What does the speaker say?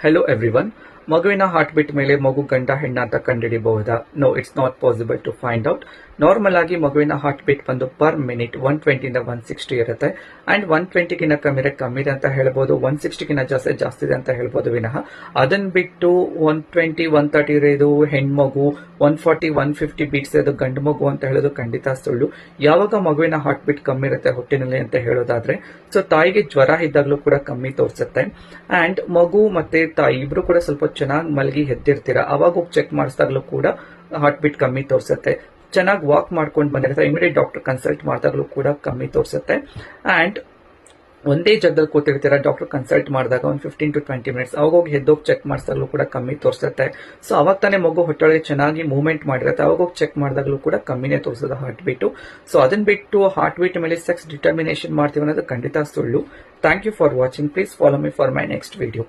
Hello everyone. ಮಗುವಿನ heart beat ಮೇಲೆ ಮಗು ಗಂಡ ಹೆಣ್ಣ ಅಂತ ಕಂಡುಹಿಡಿಯಬಹುದಾ? No, it's not possible to find out. Normal ಆಗಿ ಮಗುವಿನ ಹಾರ್ಟ್ ಬೀಟ್ ಬಂದು ಪರ್ ಮಿನಿಟ್ 120 ಇಂದ 160 ಇರುತ್ತೆ. ಅಂಡ್ 120ಗಿನ ಕಮ್ಮಿ ಇದೆ ಅಂತ ಹೇಳ್ಬೋದು, 160ಗಿನ ಜಾಸ್ತಿ ಇದೆ ಅಂತ ಹೇಳ್ಬೋದು ವಿನಃ ಅದನ್ನ ಬಿಟ್ಟು 120 130 ಇರೋದು ಹೆಣ್ಮಗು, 140 150 ಬೀಟ್ಸ್ ಇರೋದು ಗಂಡು ಮಗು ಅಂತ ಹೇಳೋದು ಖಂಡಿತ ಸುಳ್ಳು. ಯಾವಾಗ ಮಗುವಿನ ಹಾರ್ಟ್ ಬೀಟ್ ಕಮ್ಮಿ ಇರುತ್ತೆ ಹೊಟ್ಟಿನಲ್ಲಿ ಅಂತ ಹೇಳೋದಾದ್ರೆ, ಸೊ ತಾಯಿಗೆ ಜ್ವರ ಇದ್ದಾಗಲೂ ಕೂಡ ಕಮ್ಮಿ ತೋರಿಸುತ್ತೆ. ಅಂಡ್ ಮಗು ಮತ್ತೆ ತಾಯಿ ಇಬ್ರು ಕೂಡ ಸ್ವಲ್ಪ ಚೆನ್ನಾಗಿ ಮಲಗಿ ಎದ್ದಿರ್ತೀರಾ, ಅವಾಗ ಹೋಗಿ ಚೆಕ್ ಮಾಡಿಸಿದಾಗಲೂ ಕೂಡ ಹಾರ್ಟ್ ಬೀಟ್ ಕಮ್ಮಿ ತೋರಿಸುತ್ತೆ. ಚೆನ್ನಾಗಿ ವಾಕ್ ಮಾಡ್ಕೊಂಡು ಬಂದಿರುತ್ತೆ, ಇಮಿಡಿಯೇಟ್ ಡಾಕ್ಟರ್ ಕನ್ಸಲ್ಟ್ ಮಾಡಿದಾಗಲೂ ಕೂಡ ಕಮ್ಮಿ ತೋರಿಸುತ್ತೆ. ಅಂಡ್ ಒಂದೇ ಜಾಗದಲ್ಲಿ ಕೂತಿರ್ತೀರಾ, ಡಾಕ್ಟರ್ ಕನ್ಸಲ್ಟ್ ಮಾಡಿದಾಗ ಒಂದು 15 to 20 ಮಿನಿಟ್ಸ್ ಅವಾಗ ಹೋಗಿ ಎದ್ದೋಗಿ ಚೆಕ್ ಮಾಡಿಸಿದಾಗಲೂ ಕೂಡ ಕಮ್ಮಿ ತೋರಿಸುತ್ತೆ. ಸೊ ಅವಾಗ ತಾನೇ ಮಗು ಹೊಟ್ಟೆಯೊಳಗೆ ಚೆನ್ನಾಗಿ ಮೂವ್ಮೆಂಟ್ ಮಾಡಿರುತ್ತೆ, ಅವಾಗ ಹೋಗಿ ಚೆಕ್ ಮಾಡಿದಾಗಲೂ ಕೂಡ ಕಮ್ಮಿನೇ ತೋರಿಸೋದು ಹಾರ್ಟ್ ಬೀಟು. ಸೊ ಅದನ್ನ ಬಿಟ್ಟು ಹಾರ್ಟ್ ಬೀಟ್ ಮೇಲೆ ಸೆಕ್ಸ್ ಡಿಟರ್ಮಿನೇಷನ್ ಮಾಡ್ತೀವಿ ಅನ್ನೋದು ಖಂಡಿತ ಸುಳ್ಳು. Thank you for watching. Please follow me for my next video.